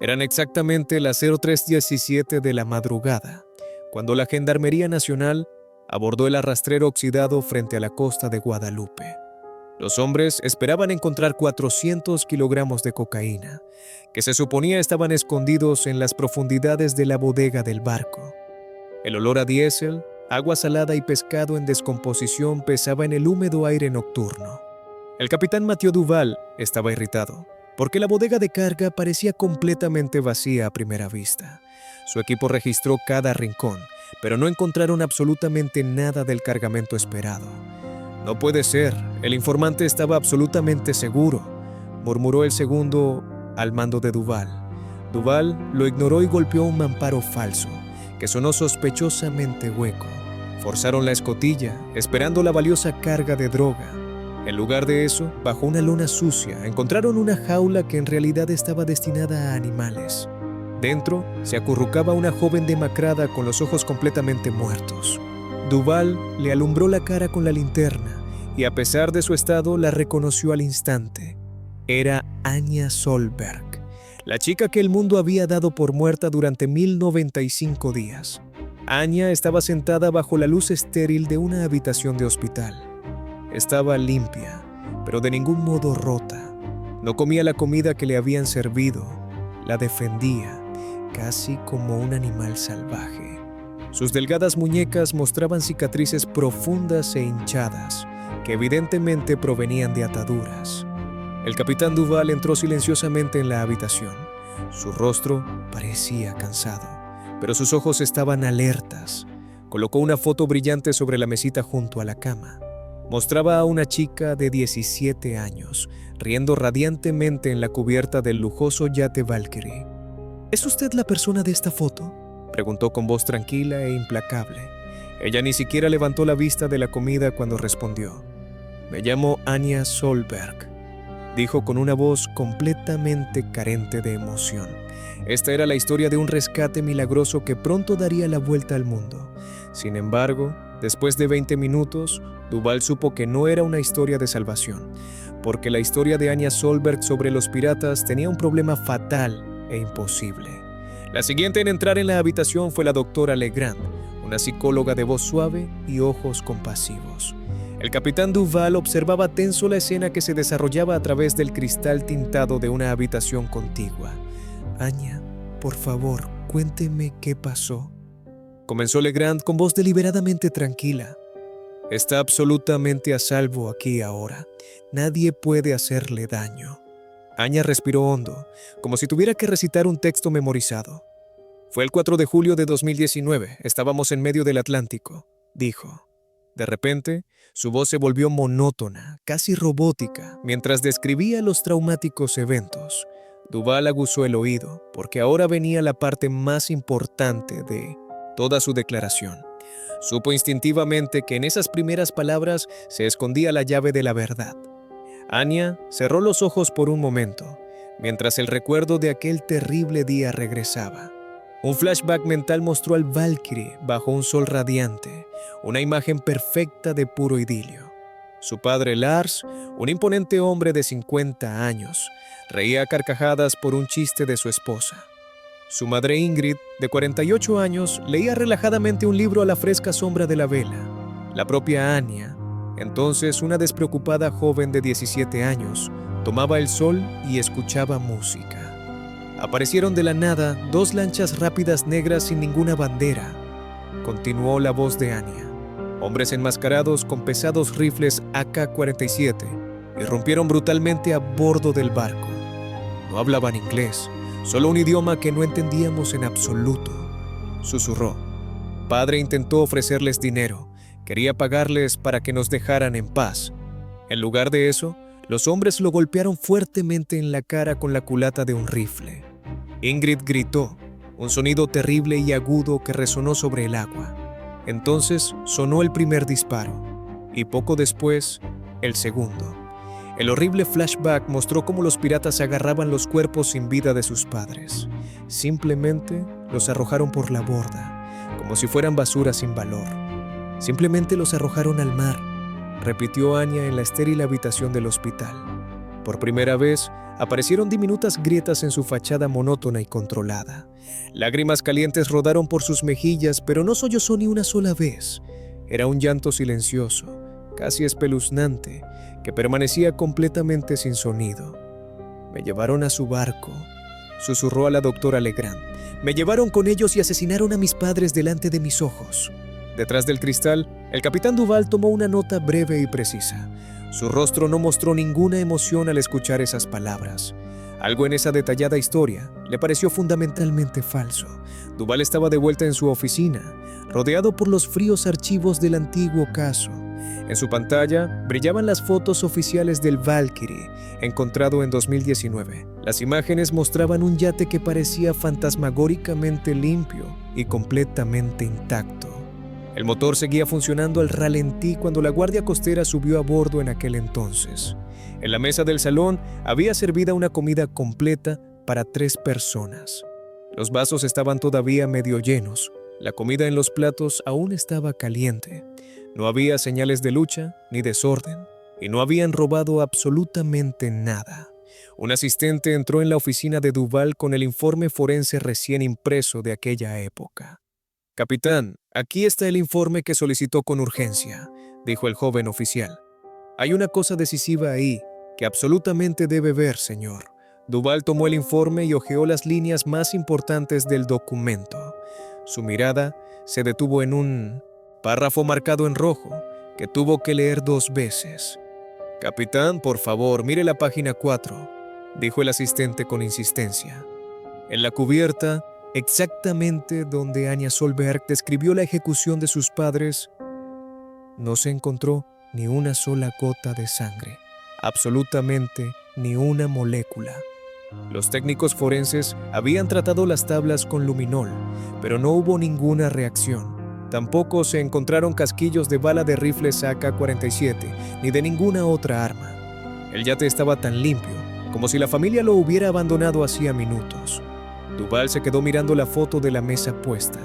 Eran exactamente las 03:17 de la madrugada, cuando la Gendarmería Nacional abordó el arrastrero oxidado frente a la costa de Guadalupe. Los hombres esperaban encontrar 400 kilogramos de cocaína, que se suponía estaban escondidos en las profundidades de la bodega del barco. El olor a diésel, agua salada y pescado en descomposición pesaba en el húmedo aire nocturno. El capitán Mathieu Duval estaba irritado, porque la bodega de carga parecía completamente vacía a primera vista. Su equipo registró cada rincón, pero no encontraron absolutamente nada del cargamento esperado. «No puede ser, el informante estaba absolutamente seguro», murmuró el segundo al mando de Duval. Duval lo ignoró y golpeó un mamparo falso, que sonó sospechosamente hueco. Forzaron la escotilla, esperando la valiosa carga de droga. En lugar de eso, bajo una lona sucia, encontraron una jaula que en realidad estaba destinada a animales. Dentro se acurrucaba una joven demacrada con los ojos completamente muertos. Duval le alumbró la cara con la linterna y, a pesar de su estado, la reconoció al instante. Era Anya Solberg, la chica que el mundo había dado por muerta durante 1095 días. Anya estaba sentada bajo la luz estéril de una habitación de hospital. Estaba limpia, pero de ningún modo rota. No comía la comida que le habían servido. La defendía, casi como un animal salvaje. Sus delgadas muñecas mostraban cicatrices profundas e hinchadas, que evidentemente provenían de ataduras. El capitán Duval entró silenciosamente en la habitación. Su rostro parecía cansado, pero sus ojos estaban alertas. Colocó una foto brillante sobre la mesita junto a la cama. Mostraba a una chica de 17 años, riendo radiantemente en la cubierta del lujoso yate Valkyrie. «¿Es usted la persona de esta foto?», preguntó con voz tranquila e implacable. Ella ni siquiera levantó la vista de la comida cuando respondió. «Me llamo Anya Solberg», dijo con una voz completamente carente de emoción. Esta era la historia de un rescate milagroso que pronto daría la vuelta al mundo. Sin embargo, después de 20 minutos, Duval supo que no era una historia de salvación, porque la historia de Anya Solberg sobre los piratas tenía un problema fatal e imposible. La siguiente en entrar en la habitación fue la doctora Legrand, una psicóloga de voz suave y ojos compasivos. El capitán Duval observaba tenso la escena que se desarrollaba a través del cristal tintado de una habitación contigua. «Anya, por favor, cuénteme qué pasó», comenzó Legrand con voz deliberadamente tranquila. «Está absolutamente a salvo aquí ahora. Nadie puede hacerle daño». Anya respiró hondo, como si tuviera que recitar un texto memorizado. «Fue el 4 de julio de 2019. Estábamos en medio del Atlántico», dijo. De repente, su voz se volvió monótona, casi robótica, mientras describía los traumáticos eventos. Duval aguzó el oído, porque ahora venía la parte más importante de toda su declaración. Supo instintivamente que en esas primeras palabras se escondía la llave de la verdad. Anya cerró los ojos por un momento, mientras el recuerdo de aquel terrible día regresaba. Un flashback mental mostró al Valkyrie bajo un sol radiante, una imagen perfecta de puro idilio. Su padre Lars, un imponente hombre de 50 años, reía a carcajadas por un chiste de su esposa. Su madre Ingrid, de 48 años, leía relajadamente un libro a la fresca sombra de la vela. La propia Anya, entonces una despreocupada joven de 17 años, tomaba el sol y escuchaba música. Aparecieron de la nada 2 lanchas rápidas negras sin ninguna bandera. Continuó la voz de Anya. Hombres enmascarados con pesados rifles AK-47 irrumpieron brutalmente a bordo del barco. No hablaban inglés, solo un idioma que no entendíamos en absoluto. Susurró. Padre intentó ofrecerles dinero. Quería pagarles para que nos dejaran en paz. En lugar de eso, los hombres lo golpearon fuertemente en la cara con la culata de un rifle. Ingrid gritó, un sonido terrible y agudo que resonó sobre el agua. Entonces sonó el primer disparo, y poco después, el segundo. El horrible flashback mostró cómo los piratas agarraban los cuerpos sin vida de sus padres. Simplemente los arrojaron por la borda, como si fueran basura sin valor. Simplemente los arrojaron al mar, repitió Anya en la estéril habitación del hospital. Por primera vez, aparecieron diminutas grietas en su fachada monótona y controlada. Lágrimas calientes rodaron por sus mejillas, pero no sollozó ni una sola vez. Era un llanto silencioso, casi espeluznante, que permanecía completamente sin sonido. «Me llevaron a su barco», susurró a la doctora Legrand. «Me llevaron con ellos y asesinaron a mis padres delante de mis ojos». Detrás del cristal, el capitán Duval tomó una nota breve y precisa. Su rostro no mostró ninguna emoción al escuchar esas palabras. Algo en esa detallada historia le pareció fundamentalmente falso. Duval estaba de vuelta en su oficina, rodeado por los fríos archivos del antiguo caso. En su pantalla brillaban las fotos oficiales del Valkyrie, encontrado en 2019. Las imágenes mostraban un yate que parecía fantasmagóricamente limpio y completamente intacto. El motor seguía funcionando al ralentí cuando la guardia costera subió a bordo en aquel entonces. En la mesa del salón había servida una comida completa para 3 personas. Los vasos estaban todavía medio llenos. La comida en los platos aún estaba caliente. No había señales de lucha ni desorden, y no habían robado absolutamente nada. Un asistente entró en la oficina de Duval con el informe forense recién impreso de aquella época. «Capitán, aquí está el informe que solicitó con urgencia», dijo el joven oficial. «Hay una cosa decisiva ahí que absolutamente debe ver, señor». Duval tomó el informe y hojeó las líneas más importantes del documento. Su mirada se detuvo en un párrafo marcado en rojo que tuvo que leer 2 veces. «Capitán, por favor, mire la página 4», dijo el asistente con insistencia. En la cubierta, exactamente donde Anya Solberg describió la ejecución de sus padres, no se encontró ni una sola gota de sangre, absolutamente ni una molécula. Los técnicos forenses habían tratado las tablas con luminol, pero no hubo ninguna reacción. Tampoco se encontraron casquillos de bala de rifles AK-47 ni de ninguna otra arma. El yate estaba tan limpio como si la familia lo hubiera abandonado hacía minutos. Duval se quedó mirando la foto de la mesa puesta.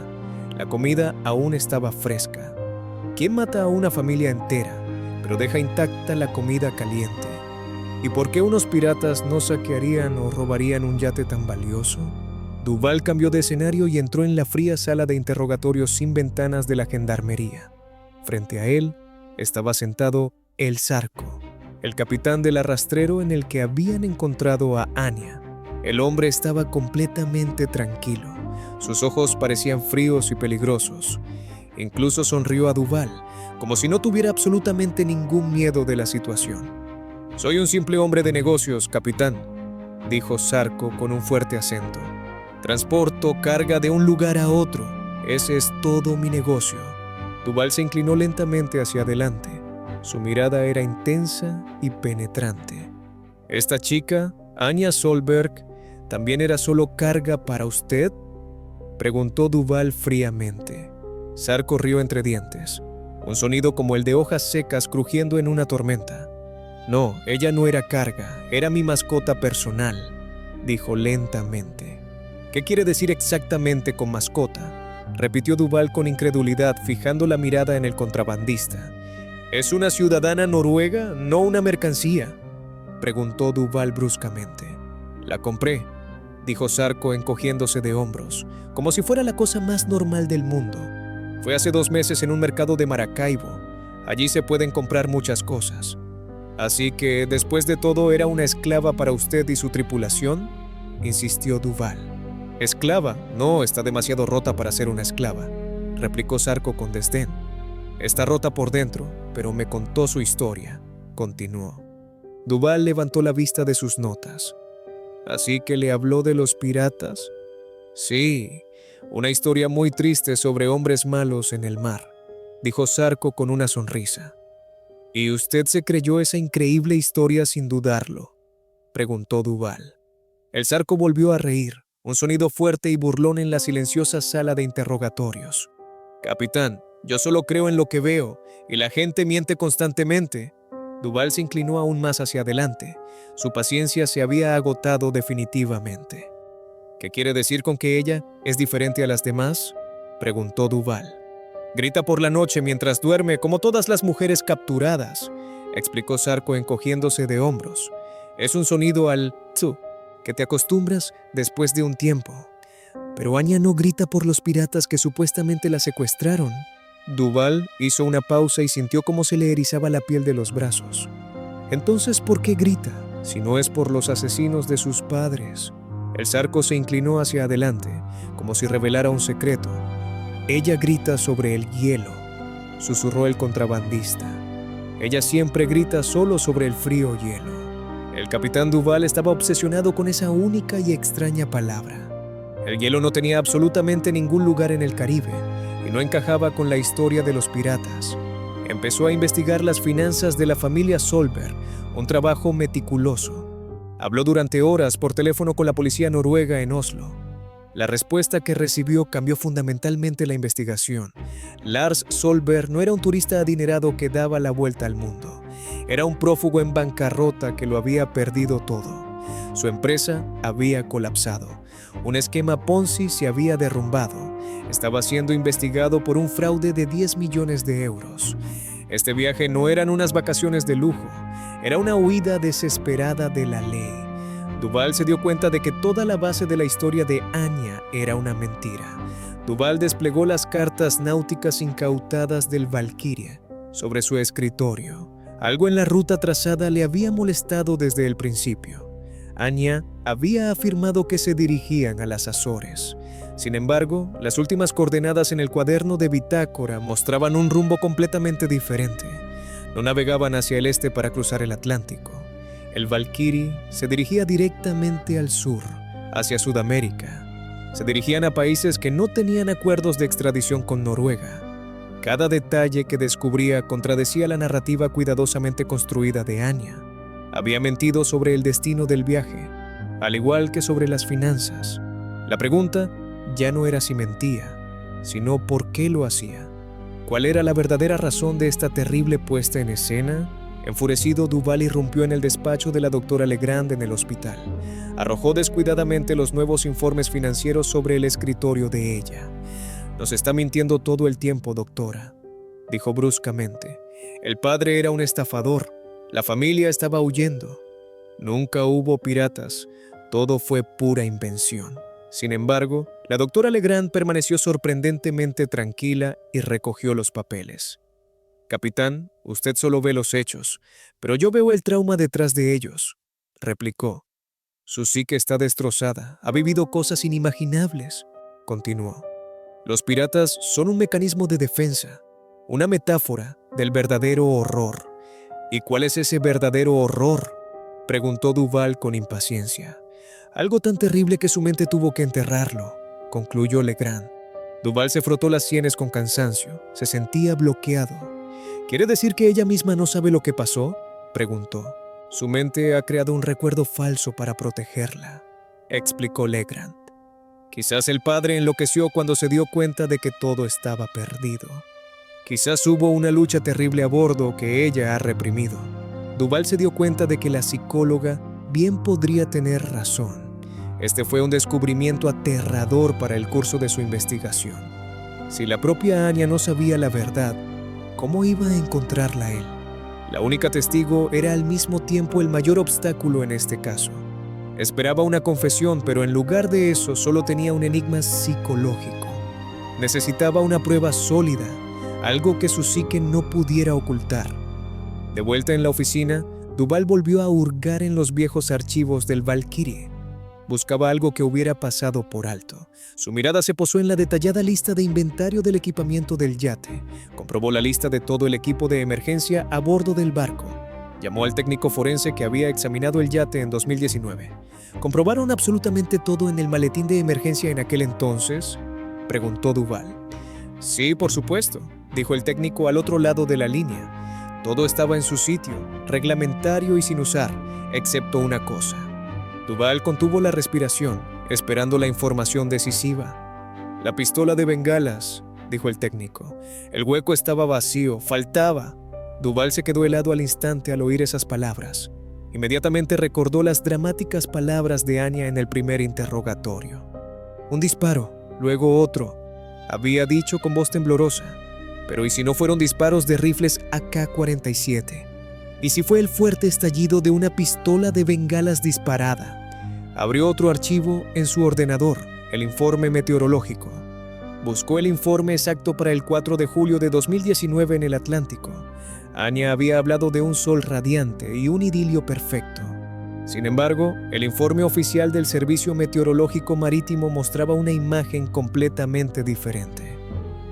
La comida aún estaba fresca. ¿Quién mata a una familia entera, pero deja intacta la comida caliente? ¿Y por qué unos piratas no saquearían o robarían un yate tan valioso? Duval cambió de escenario y entró en la fría sala de interrogatorios sin ventanas de la gendarmería. Frente a él estaba sentado el Zarco, el capitán del arrastrero en el que habían encontrado a Anya. El hombre estaba completamente tranquilo. Sus ojos parecían fríos y peligrosos. Incluso sonrió a Duval, como si no tuviera absolutamente ningún miedo de la situación. «Soy un simple hombre de negocios, capitán», dijo Zarco con un fuerte acento. «Transporto carga de un lugar a otro. Ese es todo mi negocio». Duval se inclinó lentamente hacia adelante. Su mirada era intensa y penetrante. «¿Esta chica, Anya Solberg, también era solo carga para usted?», preguntó Duval fríamente. Zarco rió entre dientes, un sonido como el de hojas secas crujiendo en una tormenta. «No, ella no era carga, era mi mascota personal», dijo lentamente. «¿Qué quiere decir exactamente con mascota?», repitió Duval con incredulidad, fijando la mirada en el contrabandista. «¿Es una ciudadana noruega, no una mercancía?», preguntó Duval bruscamente. «La compré», dijo Zarco encogiéndose de hombros, como si fuera la cosa más normal del mundo. «Fue hace 2 meses en un mercado de Maracaibo. Allí se pueden comprar muchas cosas». «Así que, después de todo, ¿era una esclava para usted y su tripulación?», insistió Duval. «Esclava, no, está demasiado rota para ser una esclava», replicó Zarco con desdén. «Está rota por dentro, pero me contó su historia», continuó. Duval levantó la vista de sus notas. «¿Así que le habló de los piratas?». «Sí, una historia muy triste sobre hombres malos en el mar», dijo Zarco con una sonrisa. «¿Y usted se creyó esa increíble historia sin dudarlo?», preguntó Duval. El Zarco volvió a reír, un sonido fuerte y burlón en la silenciosa sala de interrogatorios. «Capitán, yo solo creo en lo que veo, y la gente miente constantemente». Duval se inclinó aún más hacia adelante. Su paciencia se había agotado definitivamente. «¿Qué quiere decir con que ella es diferente a las demás?», preguntó Duval. «Grita por la noche mientras duerme como todas las mujeres capturadas», explicó Zarco encogiéndose de hombros. Es un sonido al tsu, que te acostumbras después de un tiempo. Pero Anya no grita por los piratas que supuestamente la secuestraron. Duval hizo una pausa y sintió cómo se le erizaba la piel de los brazos. Entonces, ¿por qué grita, si no es por los asesinos de sus padres? El zarco se inclinó hacia adelante, como si revelara un secreto. Ella grita sobre el hielo, susurró el contrabandista. Ella siempre grita solo sobre el frío hielo. El capitán Duval estaba obsesionado con esa única y extraña palabra. El hielo no tenía absolutamente ningún lugar en el Caribe y no encajaba con la historia de los piratas. Empezó a investigar las finanzas de la familia Solberg, un trabajo meticuloso. Habló durante horas por teléfono con la policía noruega en Oslo. La respuesta que recibió cambió fundamentalmente la investigación. Lars Solberg no era un turista adinerado que daba la vuelta al mundo. Era un prófugo en bancarrota que lo había perdido todo. Su empresa había colapsado. Un esquema Ponzi se había derrumbado. Estaba siendo investigado por un fraude de 10 millones de euros. Este viaje no eran unas vacaciones de lujo, era una huida desesperada de la ley. Duval se dio cuenta de que toda la base de la historia de Anya era una mentira. Duval desplegó las cartas náuticas incautadas del Valkyria sobre su escritorio. Algo en la ruta trazada le había molestado desde el principio. Anya había afirmado que se dirigían a las Azores. Sin embargo, las últimas coordenadas en el cuaderno de bitácora mostraban un rumbo completamente diferente. No navegaban hacia el este para cruzar el Atlántico. El Valkyrie se dirigía directamente al sur, hacia Sudamérica. Se dirigían a países que no tenían acuerdos de extradición con Noruega. Cada detalle que descubría contradecía la narrativa cuidadosamente construida de Anya. Había mentido sobre el destino del viaje, al igual que sobre las finanzas. La pregunta ya no era si mentía, sino por qué lo hacía. ¿Cuál era la verdadera razón de esta terrible puesta en escena? Enfurecido, Duval irrumpió en el despacho de la doctora Legrand en el hospital. Arrojó descuidadamente los nuevos informes financieros sobre el escritorio de ella. «Nos está mintiendo todo el tiempo, doctora», dijo bruscamente. «El padre era un estafador. La familia estaba huyendo. Nunca hubo piratas. Todo fue pura invención». Sin embargo, la doctora Legrand permaneció sorprendentemente tranquila y recogió los papeles. «Capitán, usted solo ve los hechos, pero yo veo el trauma detrás de ellos», replicó. «Su psique está destrozada, ha vivido cosas inimaginables», continuó. «Los piratas son un mecanismo de defensa, una metáfora del verdadero horror». «¿Y cuál es ese verdadero horror?», preguntó Duval con impaciencia. «Algo tan terrible que su mente tuvo que enterrarlo», concluyó Legrand. Duval se frotó las sienes con cansancio. Se sentía bloqueado. «¿Quiere decir que ella misma no sabe lo que pasó?», preguntó. «Su mente ha creado un recuerdo falso para protegerla», explicó Legrand. «Quizás el padre enloqueció cuando se dio cuenta de que todo estaba perdido. Quizás hubo una lucha terrible a bordo que ella ha reprimido». Duval se dio cuenta de que la psicóloga bien podría tener razón. Este fue un descubrimiento aterrador para el curso de su investigación. Si la propia Anya no sabía la verdad, ¿cómo iba a encontrarla él? La única testigo era al mismo tiempo el mayor obstáculo en este caso. Esperaba una confesión, pero en lugar de eso solo tenía un enigma psicológico. Necesitaba una prueba sólida, algo que su psique no pudiera ocultar. De vuelta en la oficina, Duval volvió a hurgar en los viejos archivos del Valkyrie. Buscaba algo que hubiera pasado por alto. Su mirada se posó en la detallada lista de inventario del equipamiento del yate. Comprobó la lista de todo el equipo de emergencia a bordo del barco. Llamó al técnico forense que había examinado el yate en 2019. ¿Comprobaron absolutamente todo en el maletín de emergencia en aquel entonces?, preguntó Duval. «Sí, por supuesto», dijo el técnico al otro lado de la línea. «Todo estaba en su sitio, reglamentario y sin usar, excepto una cosa». Duval contuvo la respiración, esperando la información decisiva. «La pistola de bengalas», dijo el técnico. «El hueco estaba vacío, faltaba». Duval se quedó helado al instante al oír esas palabras. Inmediatamente recordó las dramáticas palabras de Anya en el primer interrogatorio. «Un disparo, luego otro», había dicho con voz temblorosa. «Pero ¿y si no fueron disparos de rifles AK-47? y si fue el fuerte estallido de una pistola de bengalas disparada. Abrió otro archivo en su ordenador, el informe meteorológico. Buscó el informe exacto para el 4 de julio de 2019 en el Atlántico. Anya había hablado de un sol radiante y un idilio perfecto. Sin embargo, el informe oficial del Servicio Meteorológico Marítimo mostraba una imagen completamente diferente.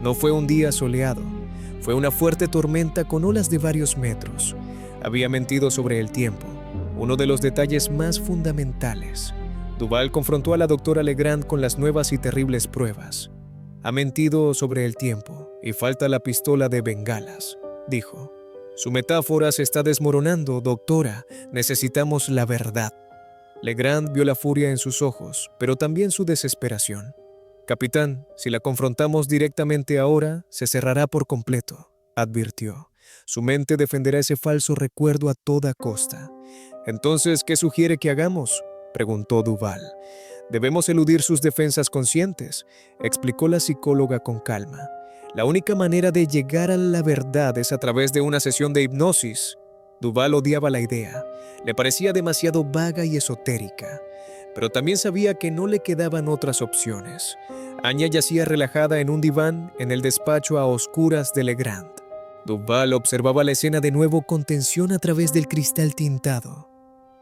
No fue un día soleado, fue una fuerte tormenta con olas de varios metros. Había mentido sobre el tiempo, uno de los detalles más fundamentales. Duvall confrontó a la doctora Legrand con las nuevas y terribles pruebas. Ha mentido sobre el tiempo y falta la pistola de bengalas, dijo. Su metáfora se está desmoronando, doctora. Necesitamos la verdad. Legrand vio la furia en sus ojos, pero también su desesperación. Capitán, si la confrontamos directamente ahora, se cerrará por completo, advirtió. Su mente defenderá ese falso recuerdo a toda costa. Entonces, ¿qué sugiere que hagamos?, preguntó Duvall. Debemos eludir sus defensas conscientes, explicó la psicóloga con calma. La única manera de llegar a la verdad es a través de una sesión de hipnosis. Duvall odiaba la idea. Le parecía demasiado vaga y esotérica. Pero también sabía que no le quedaban otras opciones. Anya yacía relajada en un diván en el despacho a oscuras de Legrand. Duvall observaba la escena de nuevo con tensión a través del cristal tintado.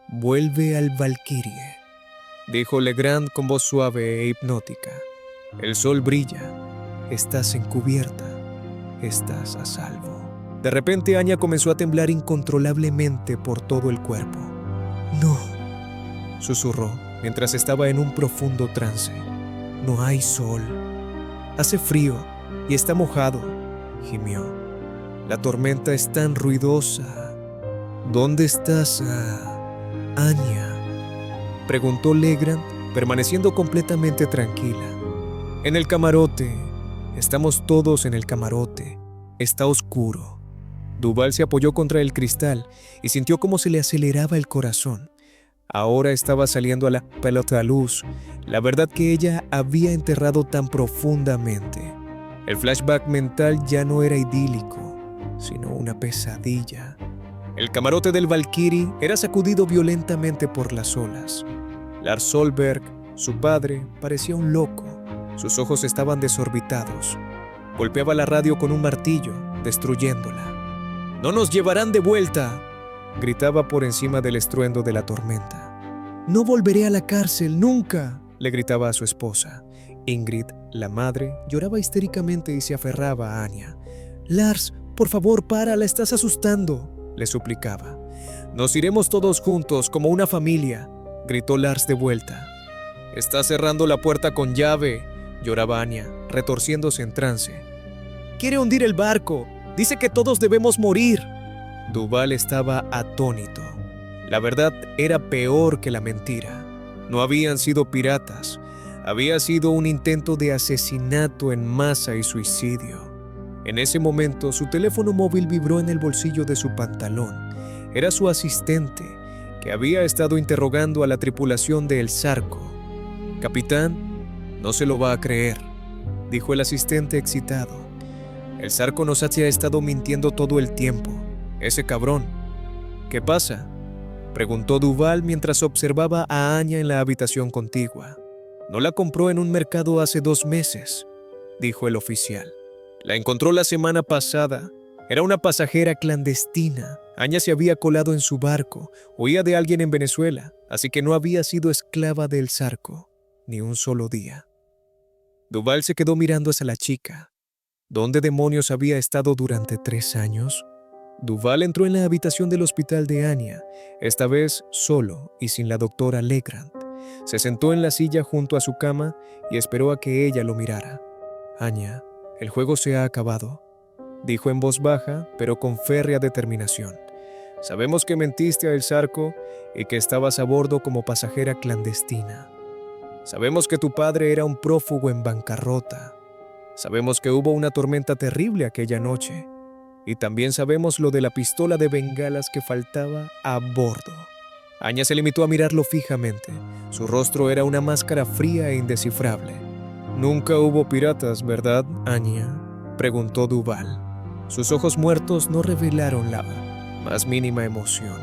«Vuelve al Valkyrie», dijo Legrand con voz suave e hipnótica. «El sol brilla. Estás encubierta. Estás a salvo». De repente Anya comenzó a temblar incontrolablemente por todo el cuerpo. «No», susurró mientras estaba en un profundo trance. «No hay sol. Hace frío y está mojado», gimió. «La tormenta es tan ruidosa. ¿Dónde estás, Anya?», preguntó Legrand, permaneciendo completamente tranquila. «En el camarote. Estamos todos en el camarote. Está oscuro». Duvall se apoyó contra el cristal y sintió cómo se le aceleraba el corazón. Ahora estaba saliendo a la pelota luz, la verdad que ella había enterrado tan profundamente. El flashback mental ya no era idílico, sino una pesadilla. El camarote del Valkyrie era sacudido violentamente por las olas. Lars Solberg, su padre, parecía un loco. Sus ojos estaban desorbitados. Golpeaba la radio con un martillo, destruyéndola. «¡No nos llevarán de vuelta!», gritaba por encima del estruendo de la tormenta. «No volveré a la cárcel, nunca», le gritaba a su esposa. Ingrid, la madre, lloraba histéricamente y se aferraba a Anya. «Lars, por favor, para, la estás asustando», le suplicaba. «Nos iremos todos juntos, como una familia», gritó Lars de vuelta. «Está cerrando la puerta con llave», lloraba Anya, retorciéndose en trance. «Quiere hundir el barco. Dice que todos debemos morir». Duvall estaba atónito. La verdad era peor que la mentira. No habían sido piratas. Había sido un intento de asesinato en masa y suicidio. En ese momento, su teléfono móvil vibró en el bolsillo de su pantalón. Era su asistente, que había estado interrogando a la tripulación de El Zarco. «Capitán, no se lo va a creer», dijo el asistente excitado. «El Zarco nos ha estado mintiendo todo el tiempo. Ese cabrón». «¿Qué pasa?», preguntó Duvall mientras observaba a Anya en la habitación contigua. «No la compró en un mercado hace 2 meses», dijo el oficial. «La encontró la semana pasada. Era una pasajera clandestina. Anya se había colado en su barco. Huía de alguien en Venezuela, así que no había sido esclava del Zarco, ni un solo día». Duvall se quedó mirando hacia la chica. ¿Dónde demonios había estado durante 3 años? Duvall entró en la habitación del hospital de Anya, esta vez solo y sin la doctora Legrand. Se sentó en la silla junto a su cama y esperó a que ella lo mirara. «Anya, el juego se ha acabado», dijo en voz baja, pero con férrea determinación. «Sabemos que mentiste a El Zarco y que estabas a bordo como pasajera clandestina. Sabemos que tu padre era un prófugo en bancarrota. Sabemos que hubo una tormenta terrible aquella noche. Y también sabemos lo de la pistola de bengalas que faltaba a bordo». Anya se limitó a mirarlo fijamente. Su rostro era una máscara fría e indescifrable. «Nunca hubo piratas, ¿verdad, Anya?», preguntó Duvall. Sus ojos muertos no revelaron más mínima emoción.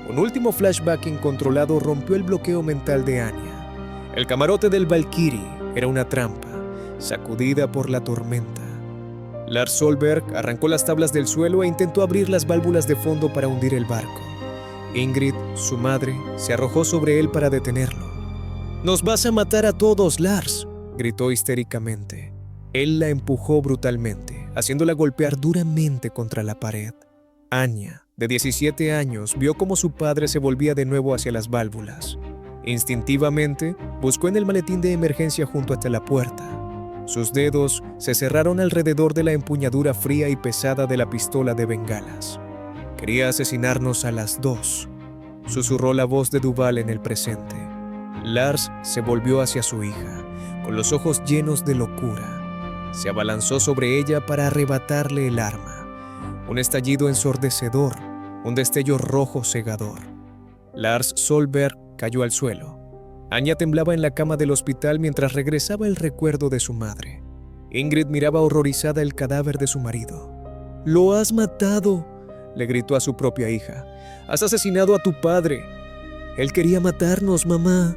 Un último flashback incontrolado rompió el bloqueo mental de Anya. El camarote del Valkyrie era una trampa, sacudida por la tormenta. Lars Solberg arrancó las tablas del suelo e intentó abrir las válvulas de fondo para hundir el barco. Ingrid, su madre, se arrojó sobre él para detenerlo. «¡Nos vas a matar a todos, Lars!», gritó histéricamente. Él la empujó brutalmente, haciéndola golpear duramente contra la pared. Anya, de 17 años, vio cómo su padre se volvía de nuevo hacia las válvulas. Instintivamente, buscó en el maletín de emergencia junto hasta la puerta. Sus dedos se cerraron alrededor de la empuñadura fría y pesada de la pistola de bengalas. «Quería asesinarnos a las dos», susurró la voz de Duval en el presente. Lars se volvió hacia su hija, con los ojos llenos de locura. Se abalanzó sobre ella para arrebatarle el arma. Un estallido ensordecedor, un destello rojo cegador. Lars Solberg cayó al suelo. Anya temblaba en la cama del hospital mientras regresaba el recuerdo de su madre. Ingrid miraba horrorizada el cadáver de su marido. «¡Lo has matado!», le gritó a su propia hija. «¡Has asesinado a tu padre!». «Él quería matarnos, mamá»,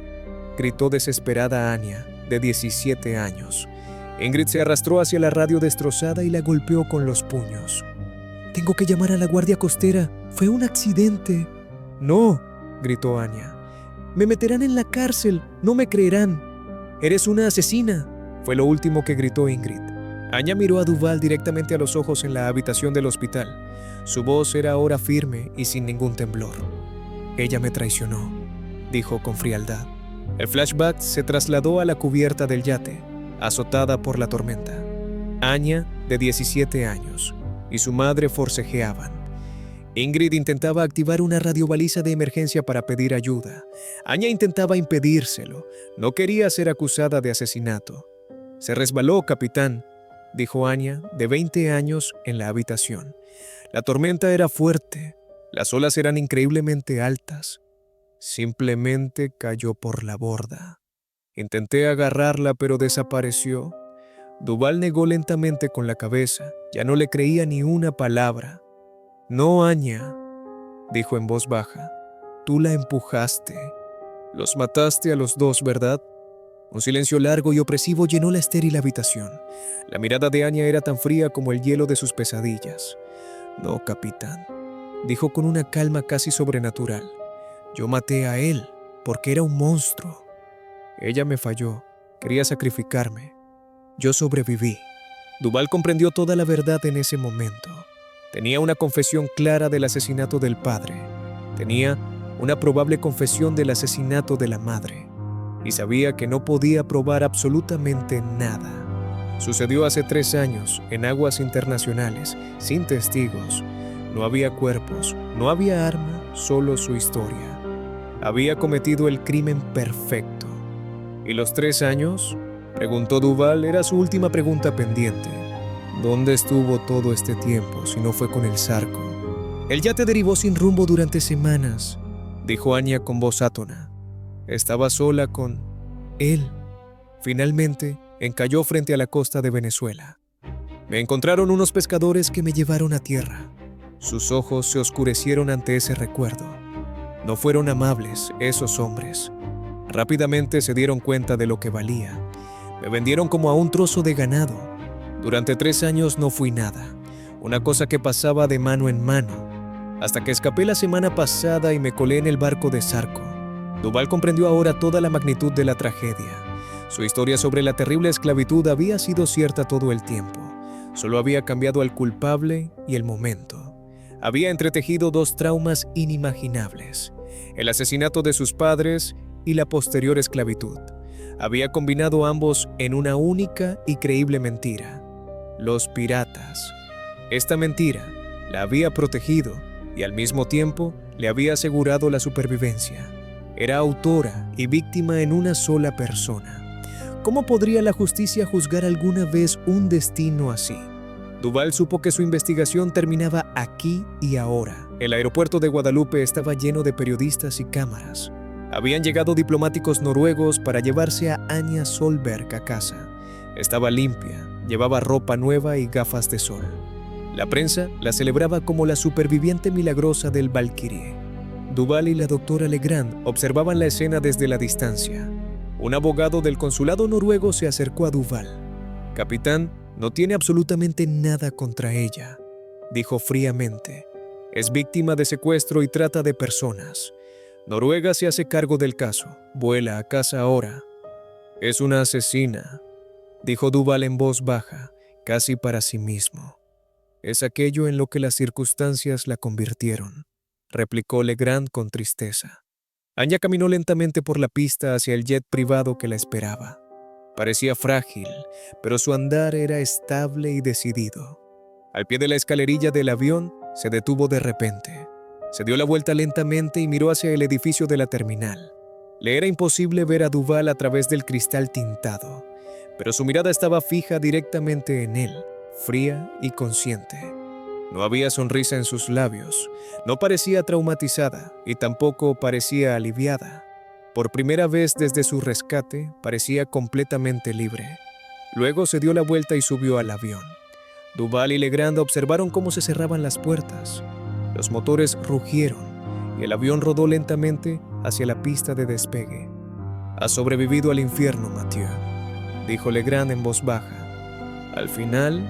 gritó desesperada Anya, de 17 años. Ingrid se arrastró hacia la radio destrozada y la golpeó con los puños. «Tengo que llamar a la guardia costera. Fue un accidente». «No», gritó Anya. «Me meterán en la cárcel. No me creerán. Eres una asesina», fue lo último que gritó Ingrid. Anya miró a Duval directamente a los ojos en la habitación del hospital. Su voz era ahora firme y sin ningún temblor. «Ella me traicionó», dijo con frialdad. El flashback se trasladó a la cubierta del yate, azotada por la tormenta. Anya, de 17 años, y su madre forcejeaban. Ingrid intentaba activar una radiobaliza de emergencia para pedir ayuda. Anya intentaba impedírselo. No quería ser acusada de asesinato. «Se resbaló, capitán», dijo Anya, de 20 años, en la habitación. La tormenta era fuerte. Las olas eran increíblemente altas. Simplemente cayó por la borda. Intenté agarrarla, pero desapareció. Duval negó lentamente con la cabeza. Ya no le creía ni una palabra. «No, Anya», dijo en voz baja. «Tú la empujaste. Los mataste a los dos, ¿verdad?». Un silencio largo y opresivo llenó la estéril habitación. La mirada de Anya era tan fría como el hielo de sus pesadillas. «No, capitán», dijo con una calma casi sobrenatural. «Yo maté a él porque era un monstruo. Ella me falló. Quería sacrificarme. Yo sobreviví». Duval comprendió toda la verdad en ese momento. Tenía una confesión clara del asesinato del padre. Tenía una probable confesión del asesinato de la madre. Y sabía que no podía probar absolutamente nada. Sucedió hace 3 años, en aguas internacionales, sin testigos. No había cuerpos, no había arma, solo su historia. Había cometido el crimen perfecto. ¿Y los 3 años? Preguntó Duval, era su última pregunta pendiente. ¿Dónde estuvo todo este tiempo si no fue con el Zarco? «El yate derivó sin rumbo durante semanas», dijo Anya con voz átona. «Estaba sola con él. Finalmente, encalló frente a la costa de Venezuela. Me encontraron unos pescadores que me llevaron a tierra». Sus ojos se oscurecieron ante ese recuerdo. No fueron amables esos hombres. Rápidamente se dieron cuenta de lo que valía. Me vendieron como a un trozo de ganado. Durante 3 años no fui nada, una cosa que pasaba de mano en mano, hasta que escapé la semana pasada y me colé en el barco de Zarco. Duval comprendió ahora toda la magnitud de la tragedia. Su historia sobre la terrible esclavitud había sido cierta todo el tiempo. Solo había cambiado al culpable y el momento. Había entretejido 2 traumas inimaginables: el asesinato de sus padres y la posterior esclavitud. Había combinado ambos en una única y creíble mentira: los piratas. Esta mentira la había protegido y al mismo tiempo le había asegurado la supervivencia. Era autora y víctima en una sola persona. ¿Cómo podría la justicia juzgar alguna vez un destino así? Duval supo que su investigación terminaba aquí y ahora. El aeropuerto de Guadalupe estaba lleno de periodistas y cámaras. Habían llegado diplomáticos noruegos para llevarse a Anya Solberg a casa. Estaba limpia, llevaba ropa nueva y gafas de sol. La prensa la celebraba como la superviviente milagrosa del Valkyrie. Duval y la doctora Legrand observaban la escena desde la distancia. Un abogado del consulado noruego se acercó a Duval. «Capitán, no tiene absolutamente nada contra ella», dijo fríamente. «Es víctima de secuestro y trata de personas. Noruega se hace cargo del caso. Vuela a casa ahora». «Es una asesina», dijo Duval en voz baja, casi para sí mismo. «Es aquello en lo que las circunstancias la convirtieron», replicó Legrand con tristeza. Anya caminó lentamente por la pista hacia el jet privado que la esperaba. Parecía frágil, pero su andar era estable y decidido. Al pie de la escalerilla del avión, se detuvo de repente. Se dio la vuelta lentamente y miró hacia el edificio de la terminal. Le era imposible ver a Duval a través del cristal tintado, pero su mirada estaba fija directamente en él, fría y consciente. No había sonrisa en sus labios, no parecía traumatizada y tampoco parecía aliviada. Por primera vez desde su rescate, parecía completamente libre. Luego se dio la vuelta y subió al avión. Duval y Legrand observaron cómo se cerraban las puertas. Los motores rugieron y el avión rodó lentamente hacia la pista de despegue. «Has sobrevivido al infierno, Mathieu», dijo Legrand en voz baja. «Al final,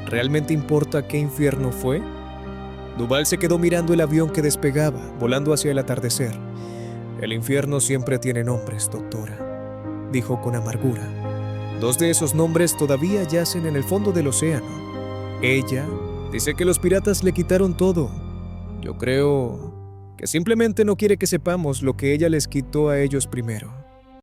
¿realmente importa qué infierno fue?» Duval se quedó mirando el avión que despegaba, volando hacia el atardecer. «El infierno siempre tiene nombres, doctora», dijo con amargura. «2 de esos nombres todavía yacen en el fondo del océano. Ella dice que los piratas le quitaron todo. Yo creo que simplemente no quiere que sepamos lo que ella les quitó a ellos primero».